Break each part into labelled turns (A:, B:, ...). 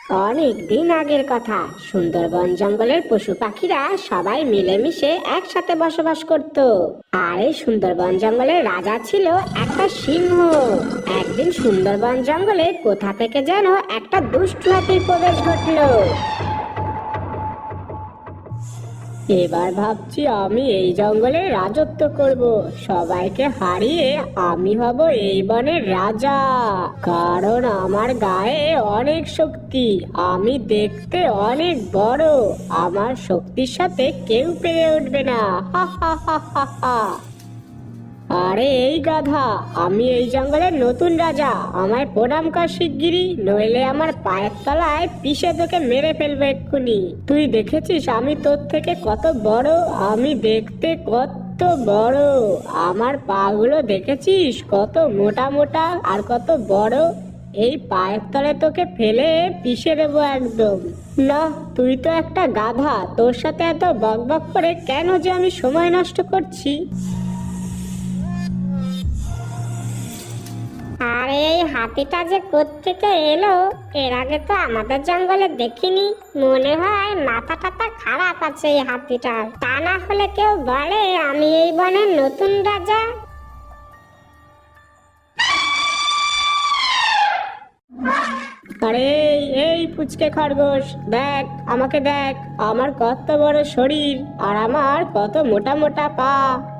A: অনেক দিন আগের কথা। সুন্দরবন জঙ্গলের পশু পাখিরা সবাই মিলেমিশে একসাথে বসবাস করত। আর এই সুন্দরবন জঙ্গলের রাজা ছিল একটা সিংহ। একদিন সুন্দরবন জঙ্গলে কোথা থেকে যেন একটা দুষ্ট হাতির প্রবেশ ঘটলো। এবার ভাবছি আমি এই জঙ্গলে রাজত্ব করব, সবাইকে হারিয়ে আমি হব এই বনের রাজা। কারণ আমার গায়ে অনেক শক্তি, আমি দেখতে অনেক বড়, আমার শক্তির সাথে কেউ পেরে উঠবে না। হা হা হা হা হা। আরে এই গাধা, আমি এই জঙ্গলের নতুন রাজা, আমায় প্রণাম কর শিগগিরই, নইলে আমার পায়ের তলায় পিষে তোকে মেরে ফেলবো এক্ষুনি। তুই দেখেছিস আমি তোর থেকে কত বড়? আমি দেখতে কত বড়, আমার পাগুলো দেখেছিস কত মোটা মোটা আর কত বড়। এই পায়ের তলে তোকে ফেলে পিষে দেবো একদম। না, তুই তো একটা গাধা, তোর সাথে এত বকবক করে কেন যে আমি সময় নষ্ট করছি। আরে এই হাতিটা যে কোত্থেকে এলো, এর আগে তো আমাদের জঙ্গলে দেখিনি। মনে হয় মাথা টাথা খারাপ আছে এই হাতিটার, তা না হলে কেউ বলে আমি এই বনের নতুন রাজা। আরে এই পুচকে খরগোশ, দেখ আমাকে দেখ, আমার কত বড় শরীর আর আমার কত মোটা মোটা পা।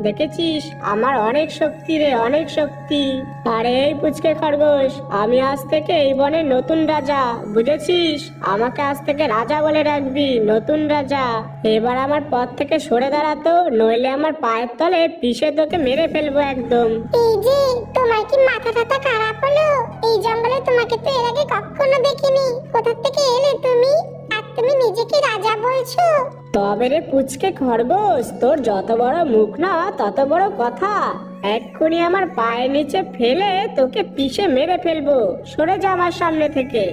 A: দেখেছিস আমার অনেক শক্তি রে, অনেক শক্তি। আরে এই পুচকে খরগোশ, আমি আজ থেকে এই বনের নতুন রাজা, বুঝেছিস? আমাকে আজ থেকে রাজা বলে রাখবি, নতুন রাজা। এবার আমার পথ থেকে সরে দাঁড়াতো, নইলে আমার পায়ের তলে পিষে তোকে মেরে ফেলবো একদম।
B: এই যে, তোমার কি মাথা টাথা খারাপ হলো? এই জঙ্গলে তোমাকে তো এর আগে কখনো দেখিনি। কোথা থেকে এলে তুমি? আর তুমি নিজেকে রাজা বলছো?
A: তবে রে পুচকে খরগোশ, তোর যত বড় মুখ না তত বড় কথা। এক্ষুনি আমার পায়ের নিচে ফেলে তোকে পিষে মেরে ফেলবো, সরে যা আমার সামনে থেকে।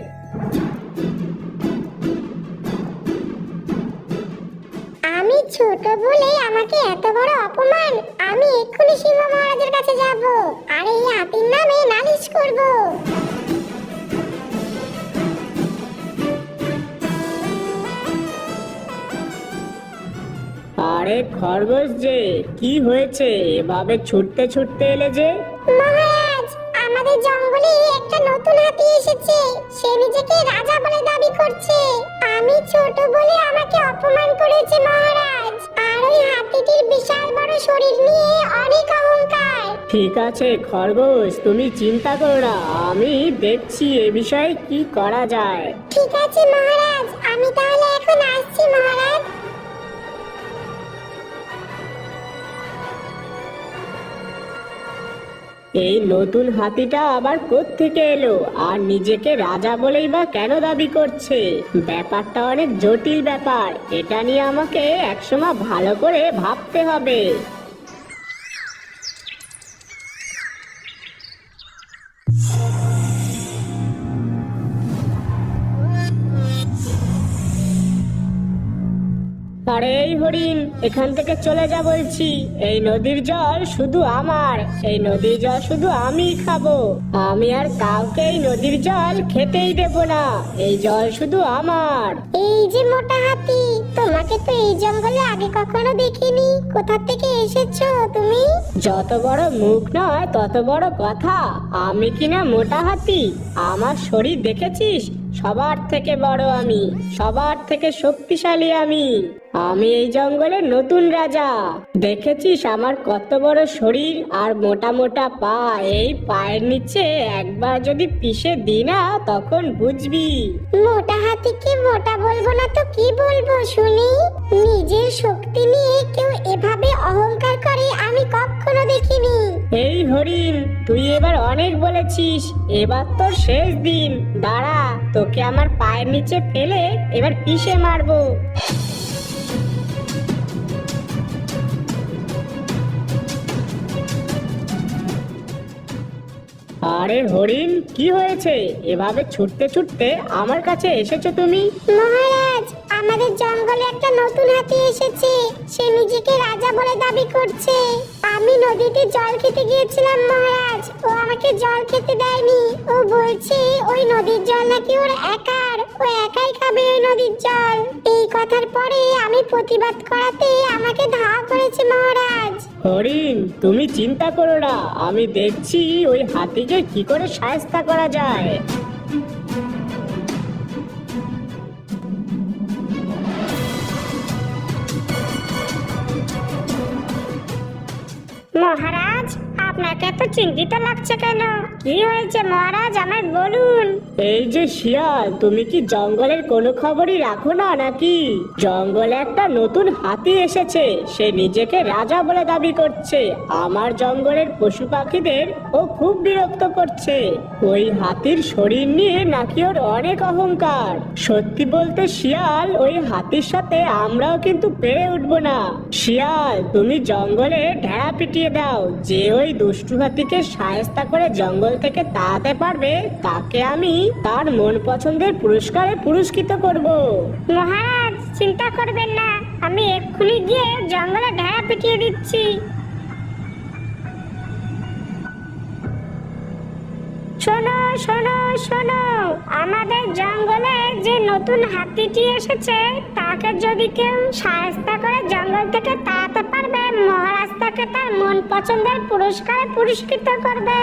B: আমি ছোট বলে আমাকে এত বড় অপমান? আমি এক্ষুনি সিংহ মহারাজের কাছে যাব আর এই হাতির নামে নালিশ করব।
A: আরে খরগোশ যে, কি হয়েছে এভাবে ছুটতে ছুটতে এলে যে?
B: মহারাজ, আমাদের জঙ্গলে একটা নতুন হাতি এসেছে। সে নিজেকে রাজা বলে দাবি করছে। আমি ছোট বলে আমাকে অপমান করেছে মহারাজ। আর ওই হাতিটির বিশাল বড় শরীর নিয়ে অনেক অহংকার।
A: ঠিক আছে খরগোশ, তুমি চিন্তা করো না, আমি দেখছি এ বিষয়ে কি করা যায়।
B: ঠিক আছে মহারাজ, আমি তাহলে এখন আসছি মহারাজ।
A: এই নতুন হাতিটা আবার কোত্থেকে এলো আর নিজেকে রাজা বলেই বা কেন দাবি করছে? ব্যাপারটা অনেক জটিল ব্যাপার, এটা নিয়ে আমাকে একসময় ভালো করে ভাবতে হবে। আরে এই হরিণ, এখান থেকে চলে যা বলছি। এই নদীর জল শুধু আমার, এই নদীর জল শুধু আমিই খাবো। আমি আর কাউকে এই নদীর জল খেতেই দেব না, এই জল শুধু আমার।
B: এই যে মোটা হাতি, তোমাকে তো এই জঙ্গলে আগে কখনো দেখিনি। কোথা থেকে এসেছো তুমি?
A: যত বড় মুখ নয় তত বড় কথা। আমি কিনা মোটা হাতি? আমার শরীর দেখেছিস? সবার থেকে বড় আমি, সবার থেকে শক্তিশালী আমি। আমি এই জঙ্গলের নতুন রাজা। দেখেছিস আমার কত বড় শরীর আর মোটা মোটা পা? এই পায়ের নিচে একবার যদি পিষে দিই না, তখন বুঝবি।
B: মোটা হাতিকে মোটা বলবো না তো কি বলবো শুনি? নিজের শক্তি নিয়ে কেউ এভাবে অহংকার করে আমি কখনো দেখিনি।
A: এই হরিণ, তুই এবার অনেক বলেছিস, এবার তোর শেষ দিন। দাঁড়া, তোকে আমার পায়ের নিচে ফেলে এবার পিষে মারবো। আরে হরিণ, কি হয়েছে? এভাবে ছুটতে ছুটতে আমার কাছে এসেছো তুমি?
B: মহারাজ, আমাদের জঙ্গলে একটা নতুন হাতি এসেছে। সে নিজেকে রাজা বলে দাবি করছে। আমি নদীতে জল খেতে গিয়েছিলাম মহারাজ, ও আমাকে জল খেতে দেয়নি। ও বলছে ওই নদীর জল নাকি ওর একার, ও একাই খাবে ওই নদীর জল। এই কথার পরে আমি প্রতিবাদ করাতে আমাকে ধাওয়া করেছে মহারাজ।
A: হরিণ, তুমি চিন্তা করো না, আমি দেখছি ওই হাতিকে কি করে শায়েস্তা করা যায়।
B: মহারাজ, আপনাকে এত চিন্তিত লাগছে কেন? কি হয়েছে মহারাজ, আমায় বলুন।
A: এই যে শিয়াল, তুমি কি জঙ্গলের কোনো খবরই রাখো না নাকি? জঙ্গলে একটা নতুন হাতি এসেছে, সে নিজেকে রাজা বলে দাবি করছে। আমার জঙ্গলের পশু পাখিদের ও খুব বিরক্ত করছে। ওই হাতির শরীর নিয়ে নাকি ওর অনেক অহংকার। সত্যি বলতে শিয়াল, ওই হাতির সাথে আমরাও কিন্তু পেরে উঠবো না। শিয়াল, তুমি জঙ্গলে ঢেড়া পিটিয়ে দাও। যে ওই দুষ্টু হাতিকে শায়েস্তা করে জঙ্গল থেকে তাড়াতে পারবে, তাকে আমি তার মন পছন্দের পুরস্কারে পুরস্কৃত করব।
B: মহারাজ, চিন্তা করবেন না, আমি এক্ষুনি গিয়ে জঙ্গলে ঢেড়া পিটিয়ে দিচ্ছি। শোনো শোনো শোনো, আমাদের জঙ্গলে যে নতুন হাতিটি এসেছে, তাকে যদি কেউ শায়েস্তা করে জঙ্গল থেকে তাড়াতে পারবে, মহারাজ তাকে তার মন পছন্দের পুরস্কারে পুরস্কৃত করবে।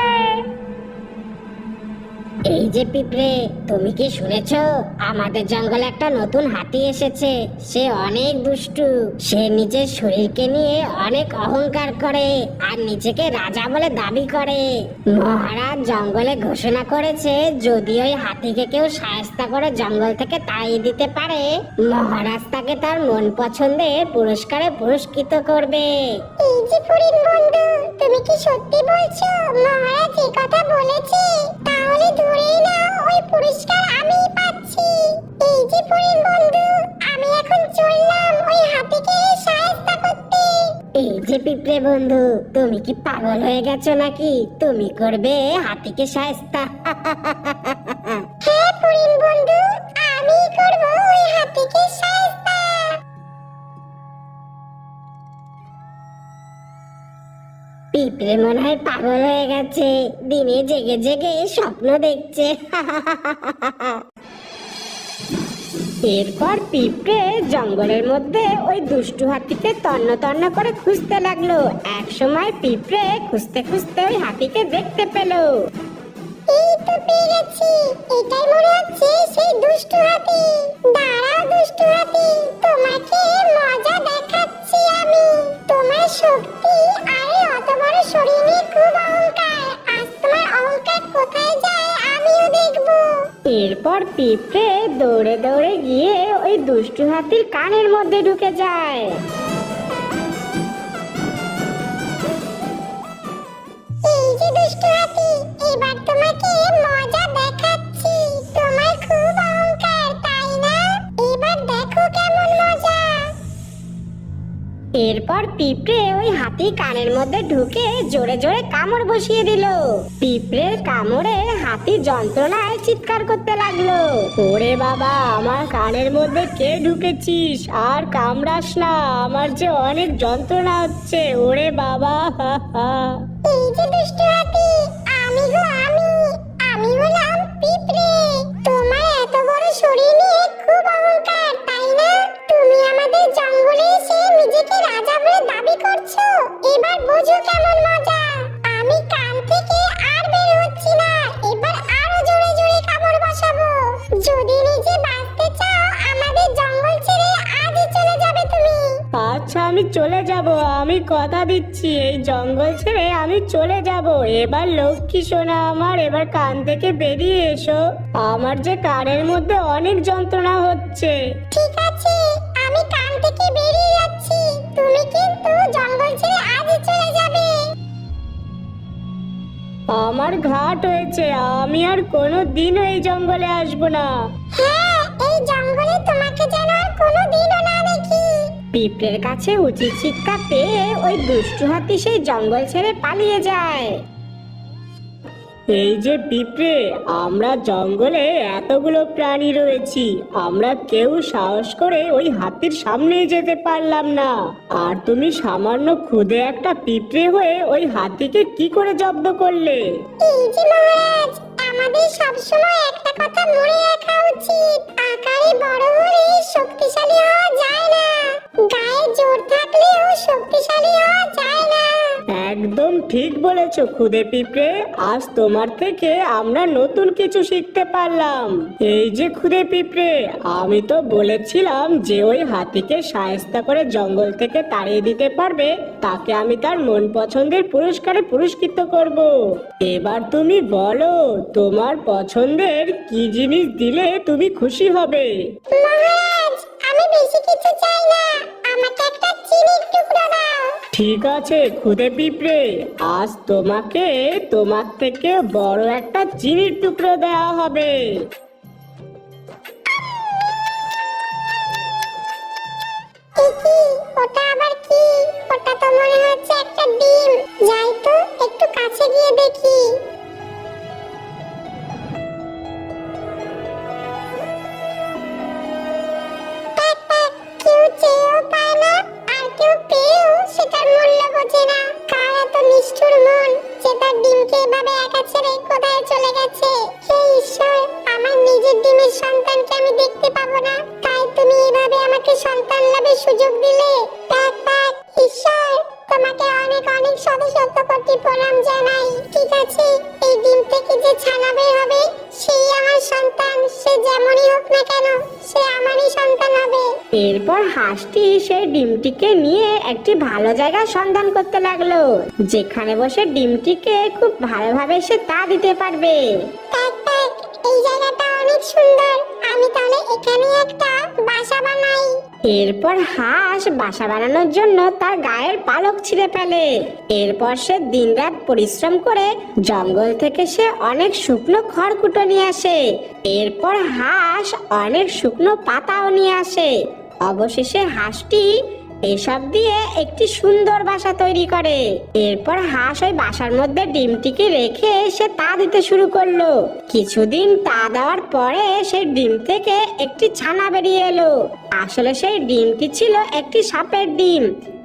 C: এই যে পিঁপড়ে, তুমি কি শুনেছো? আমাদের জঙ্গলে একটা নতুন হাতি এসেছে। সে অনেক দুষ্টু। সে নিজের শরীরকে নিয়ে অনেক অহংকার করে আর নিজেকে রাজা বলে দাবি করে। মহারাজ জঙ্গলে ঘোষণা করেছে, যদি ওই হাতিকে কেউ শায়েস্তা করে জঙ্গল থেকে তাড়িয়ে দিতে পারে, মহারাজ তাকে তার মন পছন্দের পুরস্কারে পুরস্কৃত করবে।
B: এই যে ফরিদ বন্ধু, তুমি কি সত্যি বলছো মহারাজ এই কথা বলেছে? তাহলে ধরেই নাও ওই পুরস্কার আমিই পাচ্ছি। এই যে ফরিদ বন্ধু, আমি এখন চললাম ওই হাতিকে শায়েস্তা করতে।
C: এই যে পিঁপড়ে বন্ধু, তুমি কি পাগল হয়ে গেছো নাকি? তুমি করবে হাতিকে শায়েস্তা?
B: হ্যাঁ ফরিদ বন্ধু, আমি করব ওই হাতিকে শায়েস্তা।
C: পিঁপড়ে মনে হয় পাগল হয়ে গেছে, দিনে জেগে জেগে স্বপ্ন দেখছে।
A: এরপর পিঁপড়ে জঙ্গলের মধ্যে ওই দুষ্টু হাতিকে তন্ন তন্ন করে খুঁজতে লাগলো। এক সময় পিঁপড়ে খুঁজতে খুঁজতে ওই হাতিকে দেখতে পেলো।
B: এই তো পেয়ে গেছি, এটাই মনে হচ্ছে সেই দুষ্টু হাতি। দাঁড়াও দুষ্টু হাতি, তোমাকে মজা দেখাচ্ছি আমি। তোমার শক্তি আর এই অত বড় শরীর নিয়ে খুব অহংকার। আজ তোমার অহংকার কোথায় যায় আমিও দেখবো।
A: এরপর পিঁপড়ে দৌড়ে দৌড়ে গিয়ে ওই দুষ্টু হাতির কানের মধ্যে ঢুকে যায়।
B: এই যে দুষ্টু হাতি, এবার তোমাকে মজা দেখাচ্ছি। তোমার খুব অহংকার, তাই না? এবার দেখো কেমন মজা।
A: এরপর পিঁপড়ে ওই হাতি কানের মধ্যে ঢুকে জোরে জোরে কামড় বসিয়ে দিল। পিঁপড়ের কামড়ে হাতি যন্ত্রণায় চিৎকার করতে লাগলো। ওরে বাবা, আমার কানের মধ্যে কে ঢুকেছিস? আর কামড়াস না, আমার যে অনেক যন্ত্রণা হচ্ছে। ওরে বাবা, হা হা।
B: এই যে দুষ্টু হাতি, আমি গো আমি হলাম পিঁপড়ে। তোমার এত বড় শরীর নিয়ে খুব অহংকার, তাই না? তুমি আমাদের জঙ্গলে এসে নিজেকে রাজা বলে দাবি করছো। এবার বোঝো কেমন মজা। আমি কান থেকে আর বের হচ্ছি না, এবার আরো জোরে জোরে কামড় বসাবো। যদি নিজে বাঁচতে চাও, আমাদের জঙ্গল ছেড়ে আজই চলে যাবে তুমি।
A: আচ্ছা, আমি চলে যাব, আমি কথা দিচ্ছি, এই জঙ্গল ছেড়ে আমি চলে যাব। এবার লক্ষ্মী সোনা আমার, এবার কান থেকে বেরিয়ে এসো। আমার যে কানের মধ্যে অনেক যন্ত্রণা হচ্ছে।
B: ঠিক আছে, আমি কান থেকে বেরিয়ে যাচ্ছি, তুমি কিন্তু জঙ্গল ছেড়ে আজই চলে যাবে।
A: আমার ঘাট হয়েছে, আমি আর কোনো দিন এই জঙ্গলে আসবো না।
B: হ্যাঁ, এই জঙ্গলে তোমাকে যেন আর কোনোদিনও না দেখি।
A: পিঁপড়ের কাছে উচিত শিক্ষা পেয়ে ওই দুষ্টু হাতি সেই জঙ্গল ছেড়ে পালিয়ে যায়। এই যে পিঁপড়ে, আমরা জঙ্গলে এতগুলো প্রাণী রয়েছি, আমরা কেউ সাহস করে ওই হাতির সামনে যেতে পারলাম না, আর তুমি সামান্য ক্ষুদে একটা পিঁপড়ে হয়ে ওই হাতিকে কি করে জব্দ করলে?
B: এই যে মহারাজ, আমাদের সবসময় একটা কথা মনে রাখা উচিত, আকারে বড় হলে শক্তিশালী হওয়া যায় না, গায়ে জোর থাকলেও শক্তিশালী হওয়া যায় না।
A: একদম ঠিক বলেছো ক্ষুদে পিঁপড়ে, আজ তোমার থেকে আমরা নতুন কিছু শিখতে পারলাম। এই যে ক্ষুদে পিঁপড়ে, আমি তো বলেছিলাম যে ওই হাতিকে শায়েস্তা করে জঙ্গল থেকে তাড়িয়ে দিতে পারবে তাকে আমি তার মন পছন্দের পুরস্কারে পুরস্কৃত করব। এবার তুমি বলো তোমার পছন্দের কি জিনিস দিলে তুমি খুশি হবে?
B: মহারাজ, আমি বেশি কিছু চাই না, আমাকে একটা চিনির টুকরো দাও।
A: ঠিক আছে ক্ষুদে পিঁপড়ে, আজ তোমাকে তোমার থেকে বড় একটা চিনির টুকরো দেওয়া হবে।
B: এ কি? ওটা আবার কি? ওটা তো মনে হচ্ছে একটা ডিম। যাই তো, একটু কাছে গিয়ে দেখি। প্যাক প্যাক, কেউ চেয়েও পায় না, আর কেউ পেয়েও সেটার মূল্য বোঝে না। কার এত নিষ্ঠুর মন যে তার ডিমকে এভাবে একা ছেড়ে কোথায় চলে গেছে? হে ঈশ্বর, আমার নিজের ডিমের সন্তানকে আমি দেখতে পাবো না, তাই তুমি এভাবে আমাকে সন্তান লাভের সুযোগ দিলে। প্যাক প্যাক, ঈশ্বর তোমাকে অনেক অনেক শত শত কোটি প্রণাম জানাই। ঠিক আছে, এই ডিম থেকে যে ছানা বের হবে সেই আমার সন্তান, সে যেমনই হোক না কেন সে আমারই সন্তান হবে।
A: এরপর হাঁসটি সেই ডিমটিকে নিয়ে একটি ভালো জায়গার সন্ধান করতে লাগলো, যেখানে বসে ডিমটিকে খুব ভালোভাবে সে তা দিতে পারবে।
B: প্যাক প্যাক, এই জায়গাটা অনেক সুন্দর, আমি তাহলে এখানে একটা বাসা বানাই।
A: এরপর হাঁস বাসা বানানোর জন্য তার গায়ের পালক ছিঁড়ে ফেলে। এরপর সে দিনরাত পরিশ্রম করে জঙ্গল থেকে সে অনেক শুকনো খড়কুটো নিয়ে আসে। এরপর হাঁস অনেক শুকনো পাতাও নিয়ে আসে। অবশেষে হাঁসটি এসব দিয়ে একটি সুন্দর বাসা তৈরি করে। এরপর হাঁস ওই বাসার মধ্যে ডিমটিকে রেখে সে তা দিতে শুরু করলো। কিছুদিন তা দেওয়ার পরে সেই ডিম থেকে একটি ছানা বেরিয়ে এলো। আসলে সেই ডিমটি ছিল একটি সাপের ডিম,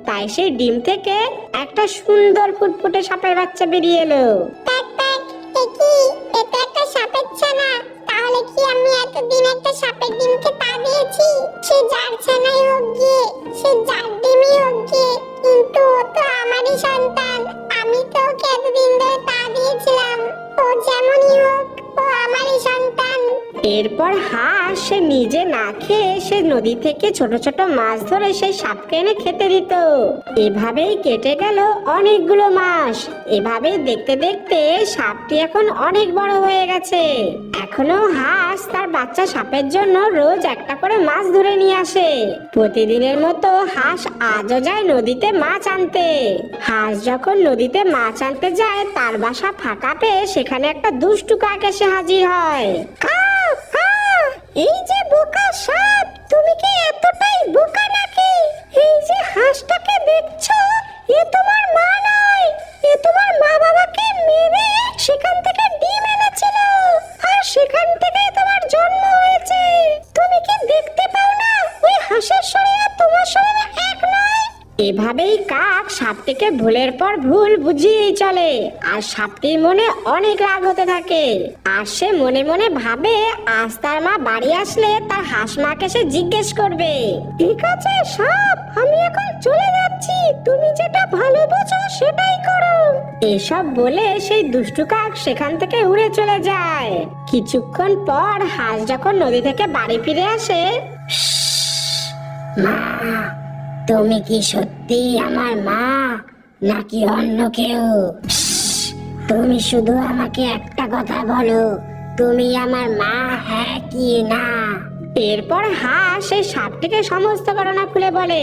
A: তাই সেই ডিম থেকে একটা সুন্দর ফুটফুটে সাপের বাচ্চা বেরিয়ে এলো।
B: প্যাক প্যাক, এ কি? এটা একটা সাপের ছানা। তাহলে কি আমি এতদিন একটা সাপের ডিমকে তা দিয়েছি? সে যার ছানাই হোক গিয়ে, সে যার ডিমই হোক গিয়ে, কিন্তু ও তো আমারই সন্তান। আমি তো ওকে এতদিন ধরে তা দিয়েছিলাম। ও যেমনই হোক, ও আমারই সন্তান।
A: এরপর হাঁস সে নিজে না খেয়ে সে নদী থেকে ছোট ছোট মাছ ধরে সেই সাপকে এনে খেতে দিত। এভাবেই কেটে গেল অনেকগুলো মাস। এভাবেই দেখতে দেখতে সাপটি এখন অনেক বড় হয়ে গেছে। এখনো হাঁস তার বাচ্চা সাপের জন্য রোজ একটা করে মাছ ধরে নিয়ে আসে। প্রতিদিনের মতো হাঁস আজও যায় নদীতে মাছ আনতে। হাঁস যখন নদীতে মাছ আনতে যায় তার বাসা ফাঁকা পেয়ে সেখানে একটা দুষ্টু কাক এসে হাজির হয়।
B: এই যে বোকা সাপ, তুমি কি এতটাই বোকা নাকি? এই যে হাঁসটাকে দেখছো, এ তোমার মা নয়, এ তোমার মা বাবাকে মেরে সেখান থেকে ডিম এনেছিল, আর সেখান থেকেই তোমার জন্ম হয়েছে। তুমি কি দেখতে পাও না ওই হাঁসের শরীর আর তোমার শরীর এক নয়?
A: এভাবেই কাক সাপটিকে ভুলের পর ভুল বুঝিয়েই চলে, আর সাপটির মনে অনেক রাগ হতে থাকে। আর সে মনে মনে ভাবে আজ তার মা বাড়ি আসলে তার হাঁস মাকে সে জিজ্ঞেস করবে।
B: ঠিক আছে সাপ, আমি এখন চলে যাচ্ছি, তুমি যেটা ভালো বোঝো সেটাই করো।
A: এসব বলে সেই দুষ্টু কাক সেখান থেকে উড়ে চলে যায়। কিছুক্ষণ পর হাঁস যখন নদী থেকে বাড়ি ফিরে আসে,
C: মা, তুমি কি সত্যি আমার মা নাকি অন্য কেউ? তুমি শুধু আমাকে একটা কথা বলো, তুমি আমার মা হ্যাঁ কি না?
A: এরপর হাঁস সেই সাপটিকে সমস্ত ঘটনা খুলে বলে,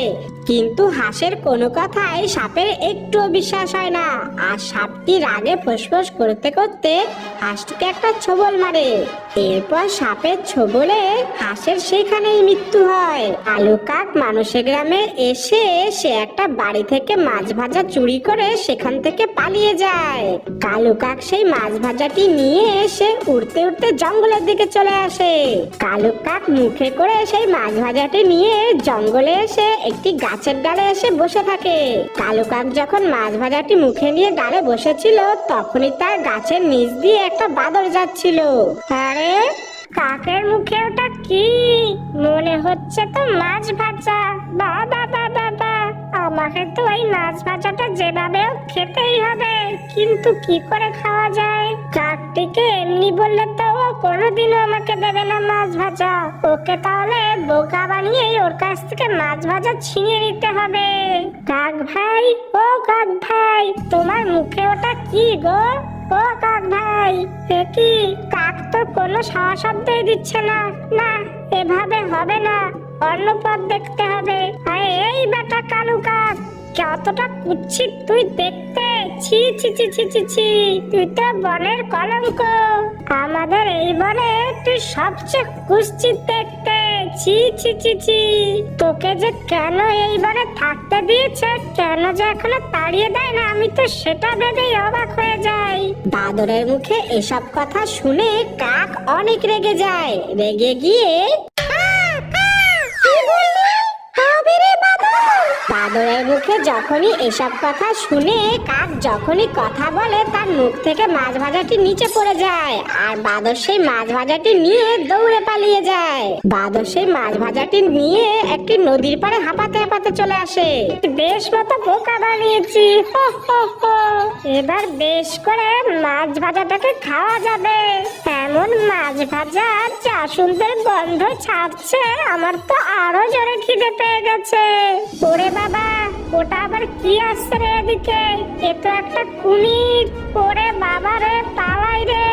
A: কিন্তু হাঁসের কোনো কথাই সাপের একটুও বিশ্বাস হয় না। আর সাপটি রাগে ফোঁস করতে করতে হাঁসটিকে একটা ছোবল মারে। এরপর সাপের ছোবলে হাঁসের সেখানেই মৃত্যু হয়। কালু কাক মানুষের গ্রামে এসে সে একটা বাড়ি থেকে মাছ ভাজা চুরি করে সেখান থেকে পালিয়ে যায়। কালু কাক সেই মাছ ভাজাটি নিয়ে এসে উড়তে উড়তে জঙ্গলের দিকে চলে আসে। কালু কাক মুখে করে সেই মাছ ভাজাটি নিয়ে জঙ্গলে এসে একটি গাছের ডালে এসে বসে থাকে। কালু কাক যখন মাছ ভাজাটি মুখে নিয়ে ডালে বসেছিল তখনই তার গাছের নিচ দিয়ে একটা বাদর যাচ্ছিল। আরে কাকের মুখে ওটা কি? মনে হচ্ছে তো মাছ ভাজা। বাবা বাবা, আমাকে তো ওই মাছ ভাজাটা যেভাবে হোক খেতেই হবে, কিন্তু কি করে খাওয়া যায়? কাকটিকে এমনি বললে তো ও কোনোদিনও আমাকে দেবে না মাছ ভাজা। ওকে তাহলে বোকা বানিয়ে ওর কাছ থেকে মাছ ভাজা ছিনিয়ে নিতে হবে। কাক ভাই, ও কাক ভাই, তোমার মুখে ওটা কি গো? ও কাক ভাই, এ কি? কাক তো কোনো সাড়া শব্দই দিচ্ছে না। না, এভাবে হবে না, অন্য পথ দেখতে হবে। আরে এই বেটা কালু কাক, কতটা কুৎসিত তুই দেখতে! ছি ছি ছি ছি ছি ছি, তুই তো বনের কলঙ্ক। আমাদের এই বনে তুই সবচেয়ে কুৎসিত দেখতে। ছি ছি ছি ছি, তোকে যে কেন এই বনে থাকতে দিয়েছে, কেন যে এখনো তাড়িয়ে দেয় না, আমি তো সেটা ভেবেই অবাক হয়ে যাই। বাদরের মুখে এসব কথা শুনে কাক অনেক রেগে যায়। রেগে গিয়ে বাদরের মুখে যখনই এসব কথা শুনে কাক যখনই কথা বলে তার মুখ থেকে মাছ ভাজাটি নিচে পড়ে যায়। আর বাদর সেই মাছ ভাজাটি নিয়ে দৌড়ে পালিয়ে যায়। বাদর সেই মাছ ভাজাটি নিয়ে একটি নদীর পাড়ে হাঁপাতে হাঁপাতে চলে আসে। বেশ মতো বোকা বানিয়েছি, হো হো হো। এবার বেশ করে মাছ ভাজাটাকে খাওয়া যাবে। এমন মাছ ভাজা যা সুন্দর গন্ধ ছাড়ছে, আমার তো আরো জোরে খিদে পেয়ে গেছে। ওরে বাবা, ওটা আবার কি আসছে রে এদিকে? এ তো একটা কুমির। ওরে বাবা রে, পালাই রে।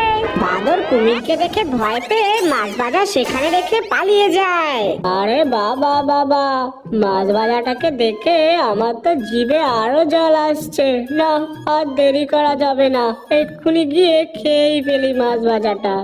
A: বাদর কুমিরকে দেখে ভয় পেয়ে মাছ ভাজা সেখানে রেখে পালিয়ে যায়। আরে বাবা বাবা, মাছ ভাজাটাকে দেখে আমার তো জিভে আরো জল আসছে। না, আর দেরি করা যাবে না, এক্ষুনি গিয়ে খেয়েই ফেলি মাছ ভাজাটা।